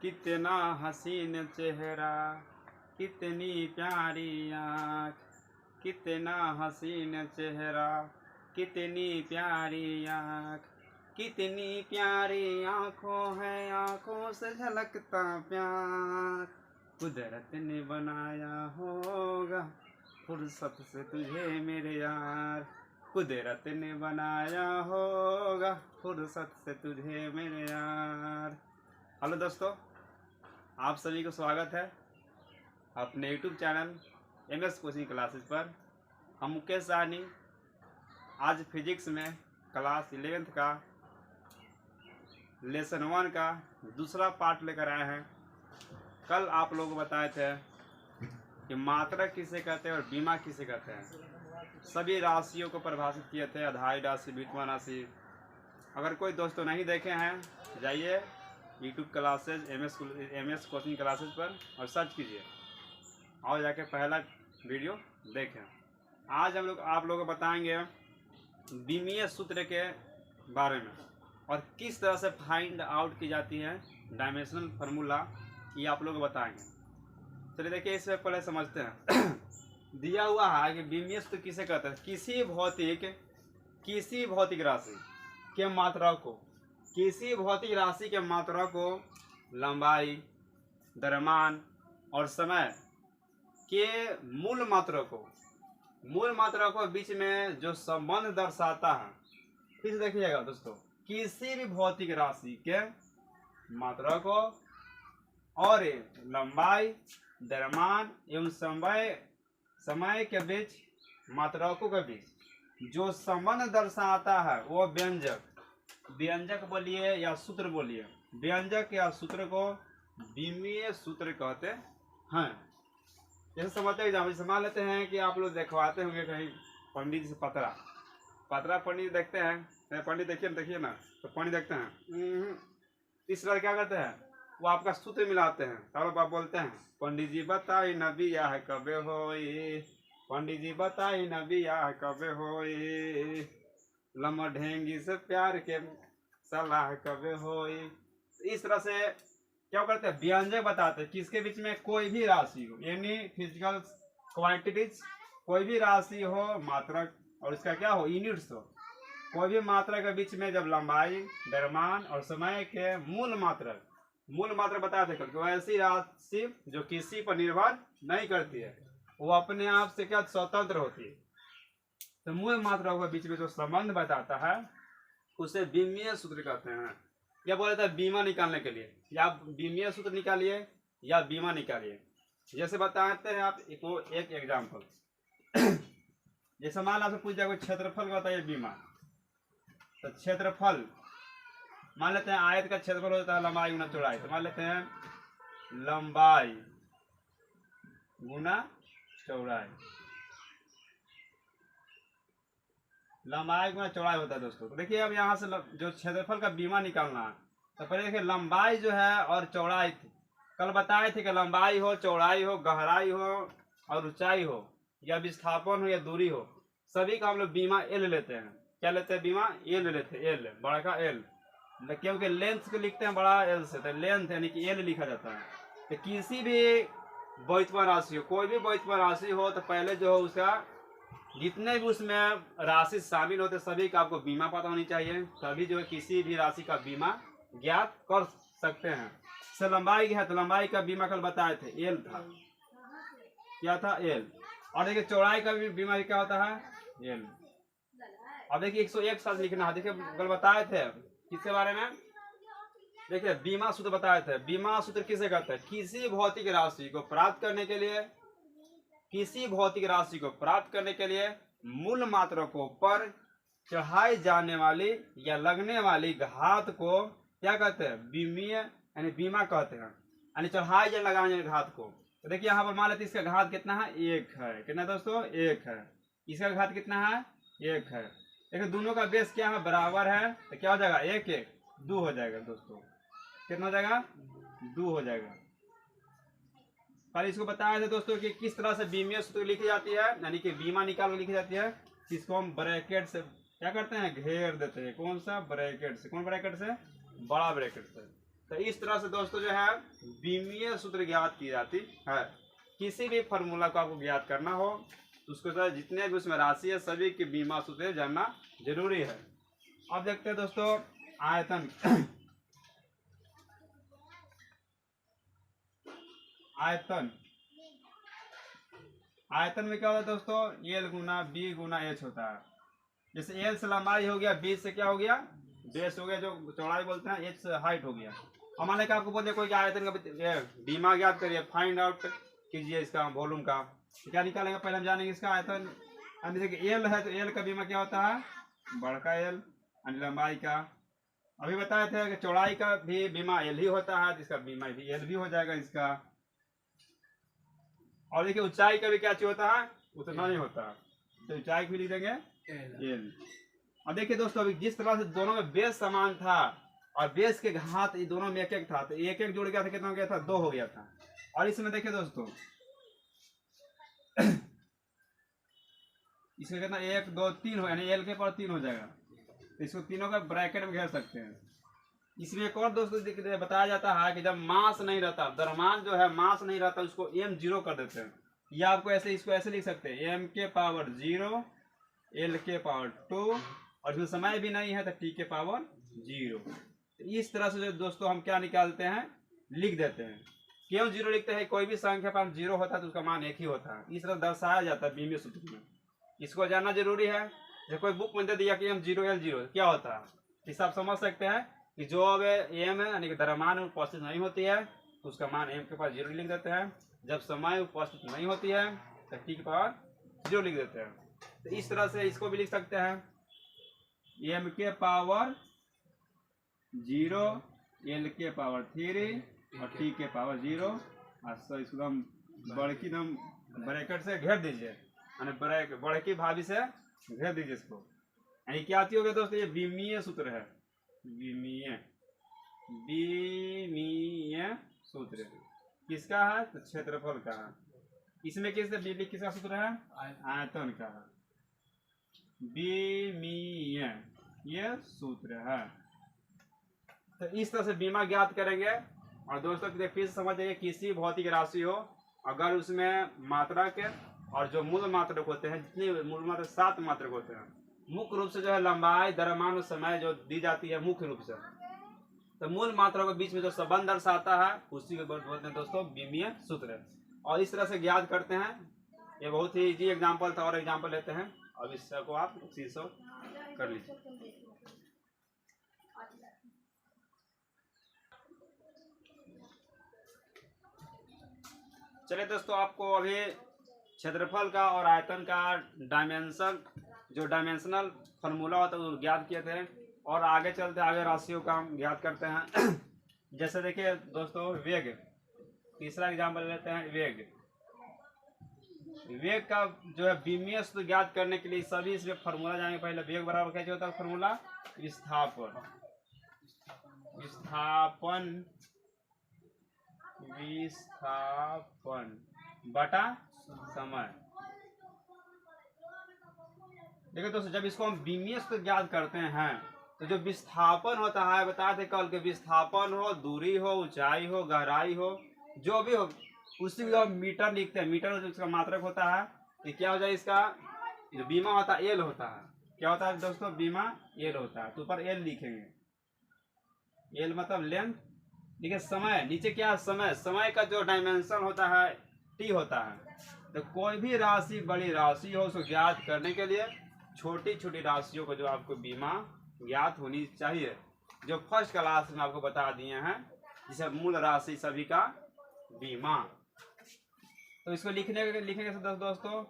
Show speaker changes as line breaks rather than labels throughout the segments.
कितना हसीन चेहरा, कितनी प्यारी आँख, कितना हसीन चेहरा, कितनी प्यारी आँख, कितनी प्यारी आँखों है, आँखों से झलकता प्यार। कुदरत ने बनाया होगा फुर्सत से तुझे मेरे यार, कुदरत ने बनाया होगा फुर्सत से तुझे मेरे यार। हेलो दोस्तों, आप सभी को स्वागत है अपने YouTube channel MS coaching classes पर। हम मुकेश साहनी आज फिजिक्स में क्लास 11th का लेसन 1 का दूसरा पार्ट लेकर आए हैं। कल आप लोग बताए थे कि मात्रक किसे कहते हैं और बीमा किसे कहते हैं। सभी राशियों को परिभाषित किए थे, आधारी राशि, व्युत्पन्न राशि। अगर कोई दोस्तों नहीं देखे हैं, जाइए YouTube classes MS coaching classes पर और सर्च कीजिए और जाके पहला वीडियो देखें। आज हम लोग आप लोगों को बताएंगे बीमीय सूत्र के बारे में और किस तरह से फाइंड आउट की जाती है डायमेंशनल फार्मूला, ये आप लोग बताएंगे। चलिए देखिए, इससे पहले समझते हैं। दिया हुआ है कि बीमीय सूत्र किसे कहते हैं। किसी भौतिक राशि के मात्रा को, किसी भौतिक राशि के मात्रा को लंबाई, द्रव्यमान और समय के मूल मात्रा को बीच में जो संबंध दर्शाता है। फिर से देखिएगा दोस्तों, किसी भी भौतिक राशि के मात्रा को और लंबाई, द्रव्यमान एवं समय के बीच, मात्राओं के बीच जो संबंध दर्शाता है वो व्यंजक बोलिए या सूत्र बोलिए। व्यंजक या सूत्र को बीमीय सूत्र कहते हैं। जैसे समझते हैं, एग्जाम्पल मान लेते हैं कि आप लोग देखवाते होंगे कहीं पंडित जी से पतरा पंडित देखते हैं। पंडित देखिए ना, तो पंडित देखते हैं, इस तरह क्या करते हैं, वो आपका सूत्र मिलाते हैं। तब आप बोलते हैं, पंडित जी बताई नबी या कबे होई, पंडित जी बताई नबी या कबे होई, लम्हा ढेंगी से प्यार के सलाह कबे होई। इस तरह से क्या करते हैं, व्यंजक बताते हैं किसके बीच में कोई भी राशि हो, यानी फिजिकल क्वांटिटीज, कोई भी राशि हो, मात्रक और इसका क्या हो, यूनिट्स हो। कोई भी मात्रा के बीच में जब लंबाई, द्रव्यमान और समय के मूल मात्रा बताते हैं, क्योंकि ऐसी राशि जो किसी पर निर्भर नहीं करती है, वो अपने आप से क्या स्वतंत्र होती है। तो मूल मात्राओं के बीच में जो संबंध बताता है उसे बीमीय सूत्र कहते हैं। या बोला था बीमा निकालने के लिए, या बीमीय सूत्र निकालिए या बीमा निकालिए। जैसे बताते हैं आप एक एग्जाम्पल। जैसे मान आपसे पूछ जाए क्षेत्रफल का बताइए बीमा, तो क्षेत्रफल मान लेते हैं आयत का क्षेत्रफल होता है लंबाई गुना चौड़ाई। तो मान लेते हैं लंबाई गुना चौड़ाई, लंबाई गुना चौड़ाई होता है दोस्तों। तो देखिए, अब यहाँ से जो क्षेत्रफल का बीमा निकालना है, तो पहले देखिए लंबाई जो है और चौड़ाई थी। कल बताए थे कि लंबाई हो, चौड़ाई हो, गहराई हो और ऊंचाई हो, या विस्थापन हो या दूरी हो, सभी का हम लोग बीमा एल लेते हैं। क्या लेते हैं, बीमा एल लेते हैं, एल बड़ा का एल, क्योंकि लेंथ को लिखते हैं बड़ा एल से, तो लेंथ यानी कि एल लिखा जाता है। तो किसी भी व्युत्पन्न राशि हो, कोई भी व्युत्पन्न राशि हो, तो पहले जो हो उसका जितने भी उसमें राशि शामिल होते सभी का आपको बीमा पता होनी चाहिए, तभी जो है किसी भी राशि का बीमा ज्ञात कर सकते हैं। से लंबाई है तो लंबाई का बीमा कल बताए थे, एल था। क्या था, एल। और देखिए चौड़ाई का भी बीमा क्या होता है, एल। अब देखिए 101 साथ लिखना है। देखिए कल बताए थे किसके बारे में, देखिए बीमा सूत्र बताए थे। बीमा सूत्र किसे कहते हैं, किसी भौतिक राशि को प्राप्त करने के लिए मूल मात्रकों पर चढ़ाई जाने वाली या लगने वाली घात को क्या कहते हैं, बीमीय यानी बीमा कहते हैं, यानी चढ़ाई या लगाने वाली घात को। तो देखिए यहाँ पर मान लेते इसका घात कितना है, 1 है। कितना दोस्तों, 1 है। इसका घात कितना है, 1 है। देखिए दोनों का बेस क्या है, बराबर है, तो क्या हो जाएगा, 1 1 2 हो जाएगा दोस्तों। कितना हो जाएगा, 2 हो जाएगा। कल इसको बताया था दोस्तों कि किस तरह से बीमीय सूत्र लिखी जाती है, यानी कि बीमा निकाल लिखी जाती है। जिसको हम ब्रैकेट से क्या करते हैं, घेर देते हैं। कौन सा, ब्रैकेट से। कौन ब्रैकेट से, बड़ा ब्रैकेट से। तो इस तरह से दोस्तों जो है बीमीय सूत्र ज्ञात की जाती है। किसी भी फार्मूला को आपको ज्ञात करना हो तो उसको तो जितने भी उसमें राशि है सभी की बीमा सूत्र जानना जरूरी है। अब देखते हैं दोस्तों आयतन। आयतन में क्या होता है दोस्तों, एल गुना बी गुना एच होता है। जैसे एल से लंबाई हो गया, बी से क्या हो गया बेस हो गया, जो चौड़ाई बोलते हैं, एच से हाइट हो गया। और मान लें आपको बोले कोई आयतन का बीमा ज्ञात करिए, फाइंड आउट कीजिए इसका वॉल्यूम का, तो क्या निकालेंगे, पहले हम जानेंगे इसका आयतन। जैसे कि एल है तो एल का बीमा क्या होता है, बड़का एल, लंबाई का। अभी बताए थे कि चौड़ाई का भी बीमा एल ही होता है, जिसका बीमा भी एल भी हो जाएगा इसका। और देखिए ऊंचाई का भी क्या चीज होता है, उतना नहीं होता, तो ऊंचाई भी लिख देंगे एल। और देखिए दोस्तों अभी जिस तरह से दोनों में बेस समान था और बेस के घात ये दोनों में एक एक था, तो एक एक जुड़ गया था, कितना हो गया था, 2 हो गया था। और इसमें देखिए दोस्तों इसमें कितना 1 2 3 हो, यानी एल के पर 3 हो जाएगा, तो इसको तीनों का ब्रैकेट में घेर सकते हैं। इसमें एक और दोस्तों बताया जाता है कि जब मास नहीं रहता, द्रव्यमान जो है मास नहीं रहता, उसको m0 कर देते हैं। या आपको ऐसे इसको ऐसे लिख सकते हैं, m के पावर 0 l के पावर 2, और इसमें समय भी नहीं है तो t के पावर 0। तो इस तरह से जो दोस्तों हम क्या निकालते हैं, लिख देते हैं। क्यों 0 लिखते हैं, कोई भी संख्या पर 0 होता है तो उसका मान 1 ही होता है, इस तरह दर्शाया जाता है बीमीय सूत्र में। इसको जानना जरूरी है। जब कोई बुक में दे दिया कि m0 l0 क्या होता है, इस आप समझ सकते हैं कि जो अब m है यानी कि द्रव्यमान उपस्थित नहीं होती है तो उसका मान m के पावर 0 लिख देते हैं। जब समय उपस्थित नहीं होती है तो t के पावर 0 लिख देते हैं। तो इस तरह से इसको भी लिख सकते हैं, m के पावर 0 l के पावर 3 और t के पावर 0। और इसको हम बड़की दम ब्रैकेट से घेर दीजिए, यानी बड़की भाभी से घेर दीजिए इसको। यानी क्या आती होगी दोस्तों, ये बीमीय सूत्र है, बीमीय सूत्र किसका है, तो क्षेत्रफल का है। इसमें किसका सूत्र है, आयतन का है, बीमीय ये सूत्र है। तो इस तरह से बीमा ज्ञात करेंगे। और दोस्तों फिर समझिए किसी भौतिक राशि हो, अगर उसमें मात्रक और जो मूल मात्रक होते हैं, जितने मूल मात्रक 7 मात्रक होते हैं, मुख्य रूप से जो है लंबाई द्रव्यमान और समय जो दी जाती है मुख्य रूप से, तो मूल मात्रा के बीच में जो संबंध दर्शाता है उसी को बोलते हैं दोस्तों बीमीय सूत्र। और इस तरह से ज्ञात करते हैं। ये बहुत ही इजी एग्जांपल था, और एग्जांपल लेते हैं। अब इसको आप शीर्षक कर लीजिए। चलिए दोस्तों, आपको अभी क्षेत्रफल का और आयतन का डायमेंशनल फार्मूला होता है वो ज्ञात किए थे, और आगे चलते आगे राशियों का हम ज्ञात करते हैं। जैसे देखिए दोस्तों वेग, तीसरा एग्जाम्पल लेते हैं वेग। वेग का जो है बीमीय सूत्र ज्ञात करने के लिए सभी इसमें फार्मूला जाएंगे। पहले वेग बराबर कैसे होता है फार्मूला, विस्थापन बटा समय। देखिए दोस्तों जब इसको हम बीमीय सूत्र ज्ञात करते हैं तो जो विस्थापन होता है, बताए थे कल के, विस्थापन हो, दूरी हो, ऊंचाई हो, गहराई हो, जो भी हो, उसी को हम मीटर लिखते हैं। मीटर उसका मात्रक होता है, तो क्या हो जाए, इसका जो बीमा होता है एल होता है। क्या होता है दोस्तों, बीमा एल होता है, तो ऊपर एल लिखेंगे, एल मतलब लेंथ। देखिए समय, नीचे क्या है, समय का जो डायमेंशन होता है टी होता है। तो कोई भी राशि बड़ी राशि हो उसको ज्ञात करने के लिए छोटी छोटी राशियों को जो आपको बीमा ज्ञात होनी चाहिए, जो फर्स्ट क्लास में आपको बता दिए हैं, जिसे मूल राशि सभी का बीमा। तो इसको लिखेंगे दोस्तों,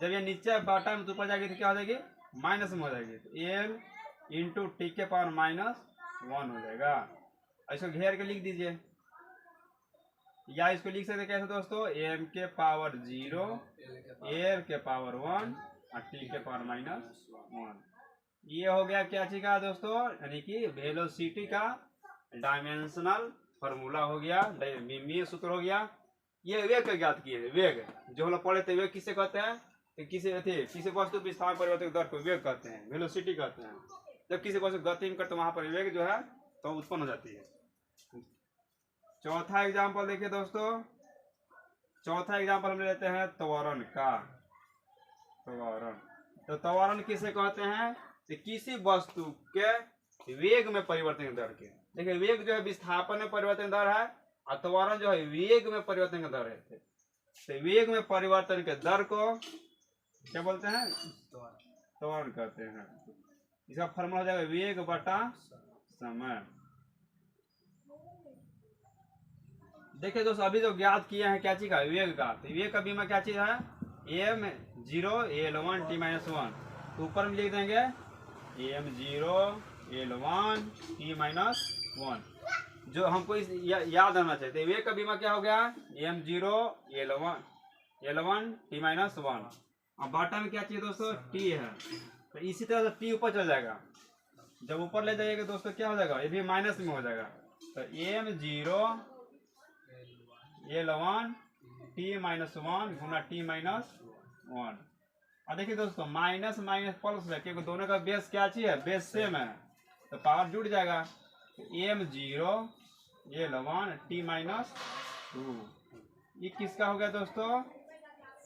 जब ये नीचे बॉटम में ऊपर जाएगी तो क्या हो जाएगी, माइनस में हो जाएगी, तो एल इंटू टी के पावर -1 हो जाएगा। इसको घेर के लिख दीजिए, या इसको लिख सकते कैसे दोस्तों, एम के पावर 0 एल के पावर 1 और टी के पावर -1। ये हो गया क्या चीज का दोस्तों, यानी कि वेलोसिटी का डायमेंशनल फार्मूला हो गया, बीमीय सूत्र हो गया। ये वेग का ज्ञात किए, वेग जो हम लोग पढ़े थे, वेग किसे कहते हैं, तो किसी वस्तु विस्थापन परिवर्तन दर को वेग कहते हैं, वेलोसिटी कहते हैं। जब किसी वस्तु गति में करते वहां पर वेग जो है तो उत्पन्न हो जाती है। चौथा एग्जाम्पल देखिए दोस्तों, चौथा एग्जाम्पल हम लेते हैं त्वरण का। त्वरण, तो त्वरण किसे कहते हैं? कि किसी वस्तु के वेग में परिवर्तन दर के। देखिए वेग जो है विस्थापन में परिवर्तन दर है और त्वरण जो है वेग में परिवर्तन का दर है। तो वेग में परिवर्तन के दर को क्या बोलते हैं? त्वरण कहते हैं। इसका फॉर्मूला हो जाएगा वेग बटा समय। देखिए दोस्तों अभी जो ज्ञात किए हैं क्या चीज का? वेग का। तो वेग का बीमा क्या चीज है? m0 l1 t-1। तो ऊपर में लिख देंगे m0 l1 t-1, जो हमको याद रहना चाहिए। तो वेग का बीमा क्या हो गया? m0 l1 t-1। अब बाटा में क्या चाहिए दोस्तों? t है, तो इसी तरह से t ऊपर चल जाएगा। जब ऊपर ले जाइएगा दोस्तों क्या हो जाएगा? ये भी माइनस में हो जाएगा। तो m0 l1 t-1 गुना t-1। और देखिए दोस्तों माइनस माइनस प्लस है क्योंकि दोनों का बेस क्या चीज है? बेस सेम है, तो पावर जुड़ जाएगा। m0 l1 t-2 ये किसका हो गया दोस्तों?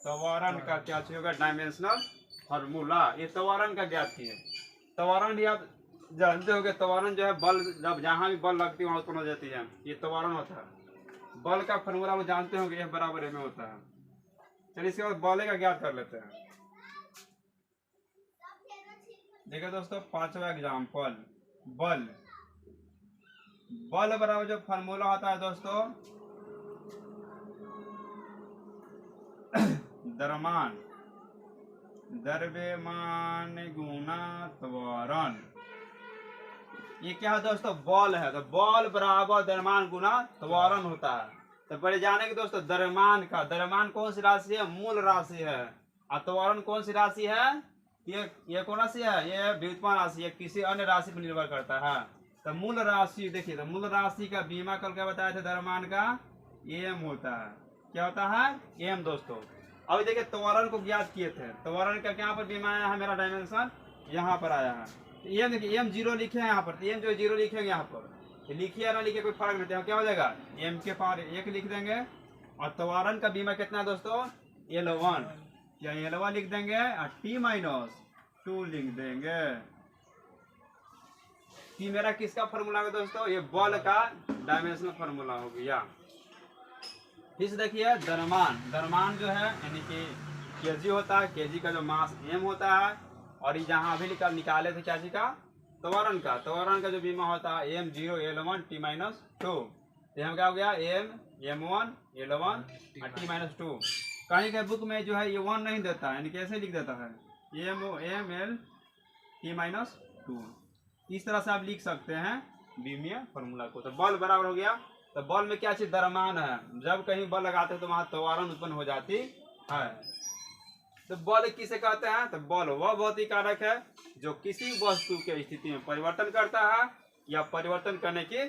त्वरण का क्या चीज होगा? Dimensional formula. ये त्वरण का ज्ञात किए। त्वरण भी आप जानते हो कि त्वरण जो है बल, जब जहाँ भी बल लगती है वहाँ उत्पन्न हो जाती है, ये त्वरण होता है। बल का फॉर्मूला वो जानते होंगे, F बराबर m होता है। चलिए इसके बाद बल का ज्ञात कर लेते हैं। देखिए दोस्तों पांचवा एग्जाम्पल, बल। बल बराबर जो फॉर्मूला होता है दोस्तों द्रव्यमान, द्रव्यमान गुना त्वरण। ये क्या है दोस्तों? बल है, तो बल बराबर द्रव्यमान गुना त्वरण होता है। तो पहले जाने के दोस्तों द्रव्यमान का, द्रव्यमान कौन सी राशि है? मूल राशि है। और त्वरण कौन सी राशि है? ये कौन राशि है? ये व्युत्पन्न राशि है, किसी अन्य राशि पर निर्भर करता है। तो मूल राशि देखिए, तो मूल राशि का बीमा कल क्या बताया था? द्रव्यमान का m होता है। क्या होता है? m दोस्तों। अभी देखिए त्वरण को ज्ञात किए थे, त्वरण का क्या पर बीमा आया है? मेरा डायमेंशन यहाँ पर आया है। m देखिए m0 लिखे हैं यहाँ पर, तो m जो 0 लिखेंगे यहाँ पर, लिखिए या ना लिखिए कोई फर्क नहीं है। क्या हो जाएगा? m के पावर 1 लिख देंगे। और त्वरण का बीमा कितना है दोस्तों? l1, या l1 लिख देंगे और t-2 लिख देंगे। कि मेरा किसका फॉर्मूला है दोस्तों? ये बल का डायमेंशनल फॉर्मूला हो गया। फिर से देखिए द्रव्यमान, द्रव्यमान जो है यानी कि kg होता है, kg का जो मास m होता है। और ये जहाँ अभी निकाले थे क्या चीज का? त्वरण का। त्वरण का जो बीमा होता है m0 l1 t-2। तो हम क्या हो गया? m1 l1 t-2। कहीं के बुक में जो है ये 1 नहीं देता है, यानी कैसे लिख देता है? ml t-2। इस तरह से आप लिख सकते हैं बीमीय फॉर्मूला को। तो बल बराबर हो गया। तो बल में क्या चीज? द्रव्यमान है। जब कहीं बल लगाते हैं तो वहां त्वरण उत्पन्न हो जाती है। तो बल किसे कहते हैं? तो बल वह भौतिक कारक है जो किसी वस्तु के स्थिति में परिवर्तन करता है या परिवर्तन करने की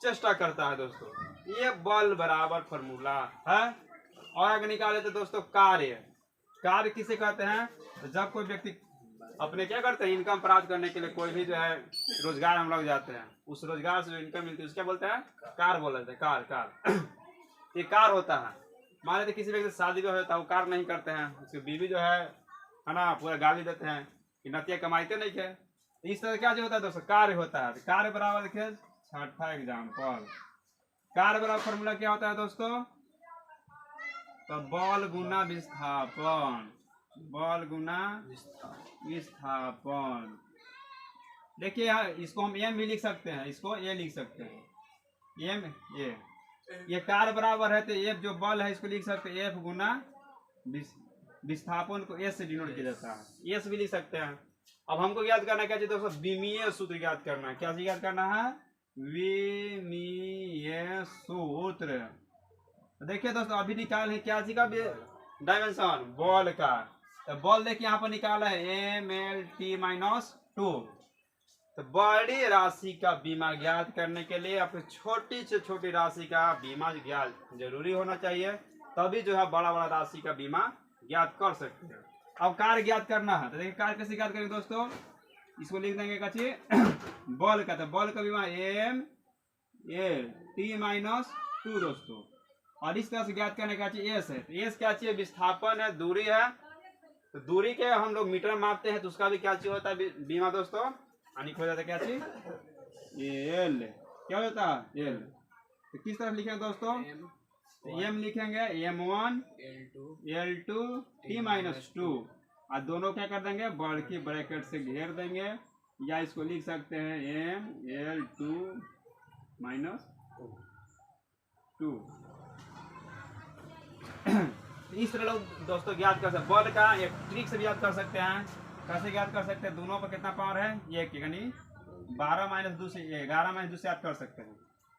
चेष्टा करता है दोस्तों। ये बल बराबर फॉर्मूला है। और आगे निकाले तो दोस्तों कार्य, कार्य किसे कहते हैं? तो जब कोई व्यक्ति अपने क्या करते हैं? इनकम प्राप्त करने के लिए कोई भी जो है रोजगार हम लग जाते हैं, उस रोजगार से जो इनकम मिलती है उसको क्या बोलते हैं? कार बोल देते हैं। कार, कार ये कार होता है। मान लेते किसी व्यक्ति शादी जो होता है वो कार नहीं करते हैं, उसकी बीवी जो है ना पूरा गाली देते हैं कि नतिया कमाइते नहीं है। इस तरह क्या जो होता है दोस्तों? कार्य होता है। कार्य बराबर देखिए छठा एग्जाम्पल, कार्य बराबर फॉर्मूला क्या होता है दोस्तों? तो बल गुना विस्थापन, बल गुना विस्थापन। देखिए यार इसको हम m भी लिख सकते हैं, इसको a लिख सकते हैं। m ये कार्य बराबर है तो f जो बल है इसको लिख सकते हैं f गुना विस्थापन को s से डिनोट किया जाता है, s भी लिख सकते हैं। अब हमको याद करना क्या चाहिए दोस्तों? विमीय सूत्र याद करना है। क्या याद करना है? विमीय सूत्र। देखिए दोस्तों अभी निकाल है क्या चीज का? डायमेंशन बल का। तो बल देखिए यहाँ पर निकाला है mlt-2। तो बड़ी राशि का बीमा ज्ञात करने के लिए आपको छोटी से छोटी राशि का बीमा ज्ञात जरूरी होना चाहिए, तभी जो है बड़ा बड़ा राशि का बीमा ज्ञात कर सकते हैं। अब कार्य ज्ञात करना है तो देखिए कार्य कैसे ज्ञात करेंगे दोस्तों? इसको लिख देंगे कचिए बल का। तो बल का बीमा m a t-2 2 दोस्तों। और इस तरह से ज्ञात करने का चाहिए एस है, तो एस क्या चाहिए, विस्थापन है, दूरी है, तो दूरी के हम लोग मीटर में मापते हैं, तो उसका भी क्या चाहिए होता है बीमा दोस्तों, यानी हो जाता है क्या चाहिए एल, क्या होता है एल। तो किस तरह लिखेंगे दोस्तों, एम लिखेंगे m1 L2 T-2, और दोनों क्या कर देंगे बड़ की ब्रैकेट से घेर देंगे, या इसको लिख सकते हैं ML2 -2। इस तरह लोग दोस्तों ज्ञात कर सकते, बल का एक ट्रिक से भी याद कर सकते हैं। कैसे ज्ञात कर सकते हैं, दोनों पर कितना पावर है, ये यानी 12 - 2 से 11 - 2 से याद कर सकते हैं।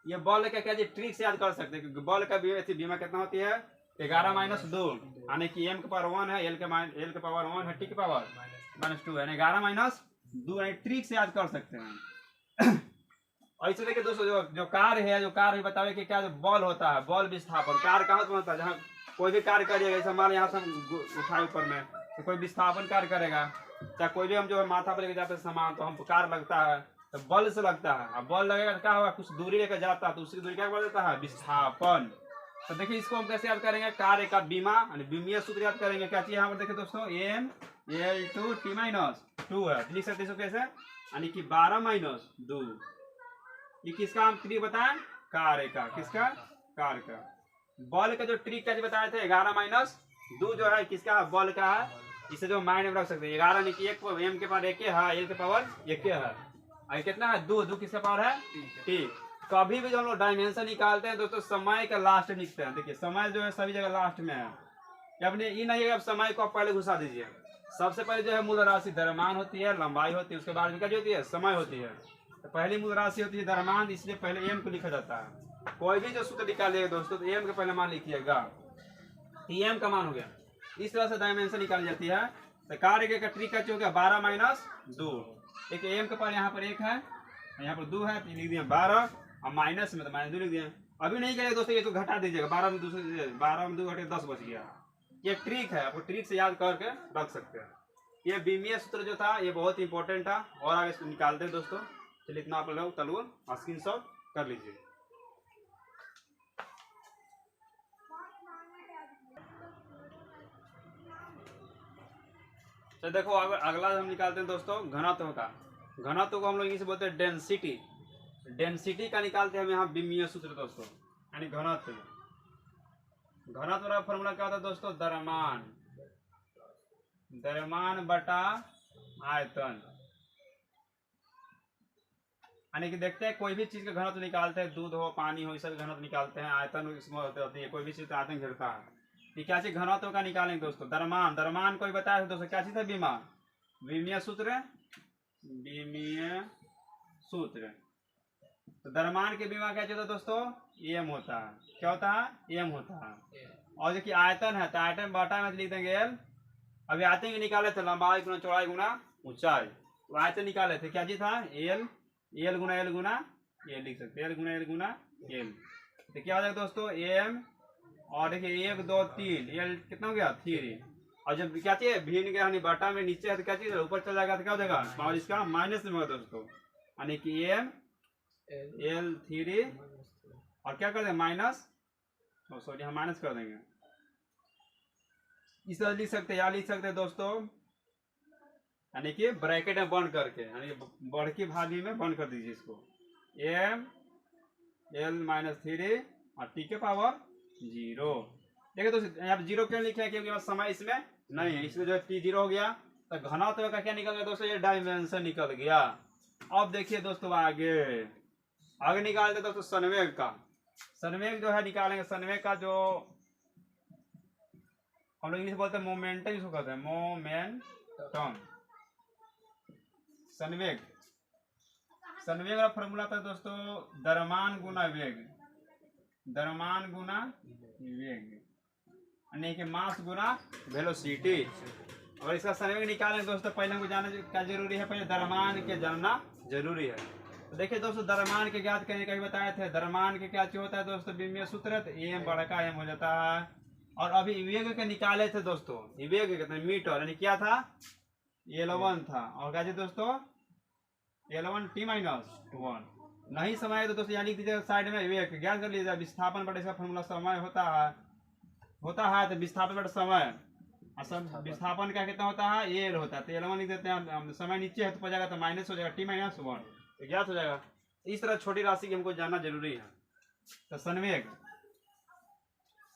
ये बल का क्या ट्रिक से याद कर सकते हैं, क्योंकि बल का बीमा कितना होती है 11 - 2, यानी कि m के पावर 1 है, l के पावर 1 है, t के पावर -2 यानी 11 - 2, ट्रिक से याद कर सकते हैं। और इस देखिए दोस्तों, जो कार्य है, जो कार्य बतावे कि क्या जो बल होता है, बल विस्थापन कार्य कहाँ पर होता है, जहाँ कोई भी कार्य करिएगा, जैसे हमारे यहाँ से हम उठाए ऊपर में, तो कोई विस्थापन कार्य करेगा, चाहे कोई भी हम जो है माथा पर लेके जाते हैं सामान, तो हम कार्य लगता है तो बल से लगता है। अब बल लगेगा तो क्या होगा, कुछ दूरी लेकर जाता है, तो उसकी दूरी क्या बोल देता है, विस्थापन। तो देखिए इसको हम कैसे याद करेंगे, कार्य का बीमा यानी बीमीय सूत्र याद करेंगे। क्या चाहिए यहाँ पर देखिए दोस्तों, ML2 T-2 है, लिख सकते हैं कैसे, यानी कि 12 - 2। ये किसका हम ट्रिक बताएं, कार्य का, किसका, कार्य का। बल का जो ट्रिक कैसे बताए थे, 11 - 2 जो है किसका, बल का है। इसे जो माइंड में रख सकते हैं, 11 यानी कि 1 एम के पावर 1 है, एल के पावर 1 है, और कितना है 2 किसका पावर है टी। कभी भी जो हम लोग डायमेंशन निकालते हैं दोस्तों, समय का लास्ट में लिखते हैं। देखिए समय जो है सभी जगह लास्ट में है, अपने ये नहीं है, अब समय को आप पहले घुसा दीजिए। सबसे पहले जो है मूल राशि द्रव्यमान होती है, लंबाई होती है, उसके बाद में क्या होती है, समय होती है। तो पहली मूल राशि होती है द्रव्यमान, इसलिए पहले एम को लिखा जाता है। कोई भी जो सूत्र निकालिएगा दोस्तों, तो एम का पहले मान लिखिएगा, एम का मान हो गया। इस तरह से डायमेंशन निकाली जाती है। तो कार्य का ट्रिक क्या हो गया, 12 - 2। एक एम के पास यहाँ पर 1 है, यहाँ पर 2 है, तो लिख दिए 12, और माइनस में तो -2 लिख दिए। अभी नहीं करेगा दोस्तों, ये तो घटा दीजिएगा, 12 में 2 घटे 10 बच गया। ये ट्रिक है, आपको ट्रिक से याद करके रख सकते हैं। ये बीमीय सूत्र जो था ये बहुत इंपॉर्टेंट था, और आगे इसको निकालते हैं दोस्तों। चलिए इतना आप लोग चलो स्क्रीनशॉट कर लीजिए। तो देखो अगला हम निकालते हैं दोस्तों घनत्व का। घनत्व को हम लोग इंग्लिश बोलते हैं डेंसिटी। डेंसिटी का निकालते हैं हम यहाँ बीमीय सूत्र दोस्तों, यानी घनत्व। घनत्व का फॉर्मूला क्या होता है दोस्तों, द्रव्यमान, द्रव्यमान बटा आयतन। यानी कि देखते हैं कोई भी चीज का घनत्व निकालते हैं, दूध हो, पानी हो, इस घनत्व निकालते हैं, आयतन इसमें होती है, कोई भी चीज आयतन घेरता है। ये क्या चीज घनत्व का निकालेंगे दोस्तों, द्रव्यमान। द्रव्यमान कोई बताया दोस्तों क्या चीज है, बीमा, बीमीय सूत्र, बीमीय सूत्र। तो द्रव्यमान के बीमा क्या होता है दोस्तों, एम होता है, क्या होता है, एम होता है। और जो कि आयतन है, तो आयतन बटा में लिख देंगे एल। अभी आयतन के निकाले थे लंबाई गुना चौड़ाई गुना ऊंचाई, तो आयतन निकाले थे, क्या जी था, एल, एल गुना एल गुना एल लिख सकते हैं, एल गुना एल गुना एल। तो क्या हो जाएगा दोस्तों, एम, और देखिए 1 2 3, एल कितना हो गया 3। और जब क्या चाहिए भिन्न गया यानी बटा में नीचे है, तो क्या चाहिए ऊपर चला जाएगा, तो क्या हो जाएगा पावर इसका माइनस में होगा दोस्तों, यानी कि एम L3, और क्या कर देंगे माइनस, सॉरी हम माइनस कर देंगे। इस तरह लिख सकते हैं, या लिख सकते हैं दोस्तों, यानी कि ब्रैकेट में बंद करके, यानी बढ़ की भागी में बंद कर दीजिए इसको, एम L-3 और टी के पावर 0। देखिए दोस्तों यहाँ 0 क्यों लिखे हैं, क्योंकि समय इसमें नहीं है, इसलिए जो T 0 हो गया। तो घनत्व का क्या निकल गया दोस्तों, ये डायमेंशन निकल गया। अब देखिए दोस्तों आगे निकालते दोस्तों संवेग का। संवेग जो है निकालेंगे, संवेग का जो हम लोग इंग्लिश बोलते हैं मोमेंटम, इसको कहते हैं मोमेंटम। संवेग, संवेग का फॉर्मूला था दोस्तों द्रव्यमान गुना वेग, द्रव्यमान गुना वेग, यानी कि मास गुना वेलोसिटी। और इसका संवेग निकालेंगे दोस्तों, पहले हमको जानना क्या जरूरी है, पहले द्रव्यमान के जानना जरूरी है। तो देखिए दोस्तों द्रव्यमान के ज्ञात करने का भी बताए थे। द्रव्यमान के क्या चीज होता है दोस्तों, बीमीय सूत्र, तो एम बड़ा एम हो जाता है। और अभी वेग के निकाले थे दोस्तों, वेग कितने मीटर, यानी क्या था L1 था, और क्या दोस्तों L1 T-1, नहीं समय है तो दोस्तों यहाँ लिख दीजिएगा साइड में, विवेक ज्ञात कर लीजिएगा। विस्थापन बटे इसका फॉर्मूला समय होता है तो विस्थापन बटे समय, विस्थापन का कितना होता है, एल होता है, तो एल1 लिख देते हैं। समय नीचे है तो हो जाएगा तो माइनस हो जाएगा, t-1 तो ज्ञात हो जाएगा। इस तरह छोटी राशि की हमको जानना जरूरी है। तो संवेग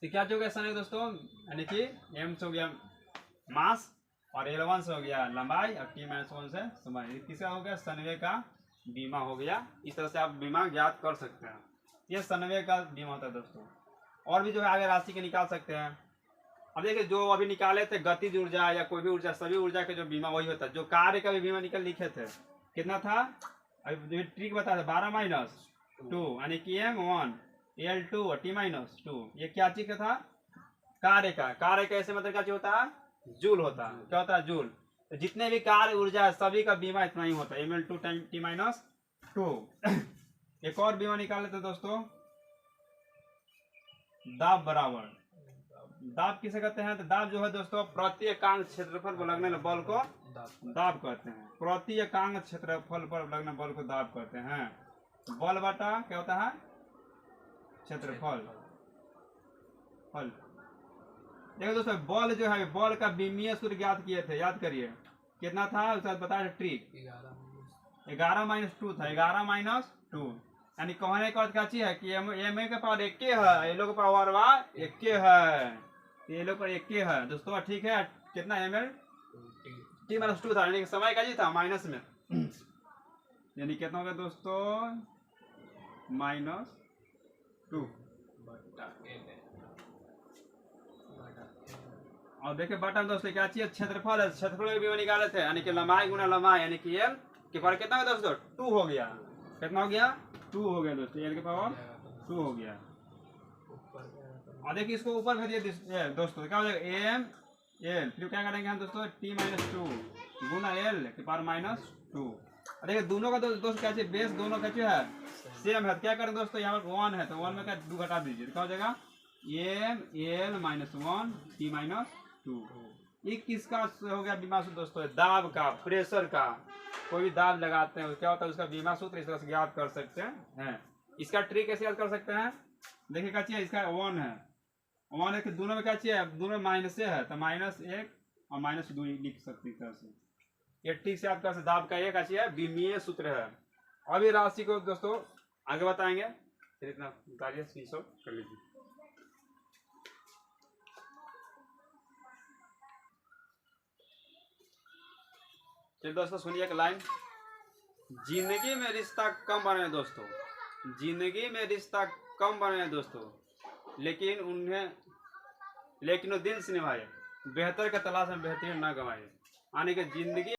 तो क्या हो गया संवेग दोस्तों, यानी कि m से हो गया मास और L1 से हो गया लंबाई और t-1 से समय, किसका हो गया, संवेग का बीमा हो गया। इस तरह से आप बीमा ज्ञात कर सकते हैं। ये संवेग का बीमा होता है दोस्तों। और भी जो है आगे राशि के निकाल सकते हैं। अब देखिए जो अभी निकाले थे गतिज ऊर्जा या कोई भी ऊर्जा, सभी ऊर्जा का जो बीमा वही होता है। जो कार्य का भी बीमा निकल लिखे थे कितना था, अभी ट्रिक बता था 12-2 यानी कि m1 L2 और t-2, ये क्या चीज का था, कार्य का। कार्य कैसे मतलब क्या चीज होता है, जूल होता है। क्या होता है, जूल। तो जितने भी कार्य ऊर्जा है सभी का बीमा इतना ही होता है, ml2 t-2। एक और बीमा निकाल लेते दोस्तों, दाब बराबर। दाब किसे कहते हैं, तो दाब जो है दोस्तों प्रति एकांक क्षेत्रफल पर लगने वाले बल को दाब कहते हैं। प्रति एकांक क्षेत्रफल पर लगने बल को दाब कहते हैं। बल बटा क्या होता है, क्षेत्रफल। फल देखो दोस्तों बल जो है, बल का विमीय सूत्र ज्ञात किए थे, याद करिए कितना था, उसका बताया ट्रिक 11-2 था। 11-2 यानी कहने का अर्थ क्या चीज है कि एम का पावर 1 है, ये लोग पावर 1 है, ये लोग पर 1 है दोस्तों, ठीक है। कितना ml t-2 था, यानी समय का जी था माइनस में, यानी कितना होगा दोस्तों -2। और देखिए बटन दोस्तों क्या चाहिए, क्षेत्रफल है, क्षेत्रफल के बीमा निकाले थे, यानी कि लंबाई गुना लंबाई, यानी कि एल के पावर कितना होगा दोस्तों 2 हो गया। कितना हो गया, 2 हो गया दोस्तों, एल के पावर 2 हो गया। और देखिए इसको ऊपर भेजिए दोस्तों, क्या हो जाएगा एम एल, फिर क्या करेंगे हम दोस्तों t-2 गुना एल के पावर -2। और देखिए दोनों का दोस्तों क्या चाहिए, बेस दोनों का जो है सेम है, क्या करें दोस्तों यहाँ पर 1 है तो 1 में क्या 2 घटा दीजिए, क्या हो जाएगा एम एल -1 t-2। ये किसका हो गया बीमा सूत्र दोस्तों, दाब का, प्रेशर का। कोई भी दाब लगाते हैं क्या होता है उसका बीमा सूत्र इस तरह से याद कर सकते हैं। इसका ट्रिक कैसे याद कर सकते हैं, देखिए क्या चाहिए, इसका 1 है, 1 है कि दोनों में क्या चाहिए, दोनों में माइनस है तो -1 और -2 लिख सकते हैं तरह से। ये ठीक से याद कर सकते, दाब का एक अच्छी है विमीय सूत्र है। अभी राशि को दोस्तों आगे बताएंगे, फिर इतना कार्य कर लीजिए। चलिए दोस्तों सुनिए एक लाइन, जिंदगी में रिश्ता कम बने दोस्तों, जिंदगी में रिश्ता कम बने दोस्तों, लेकिन वो दिल से निभाए, बेहतर के तलाश में बेहतरीन न गवाए। यानी कि जिंदगी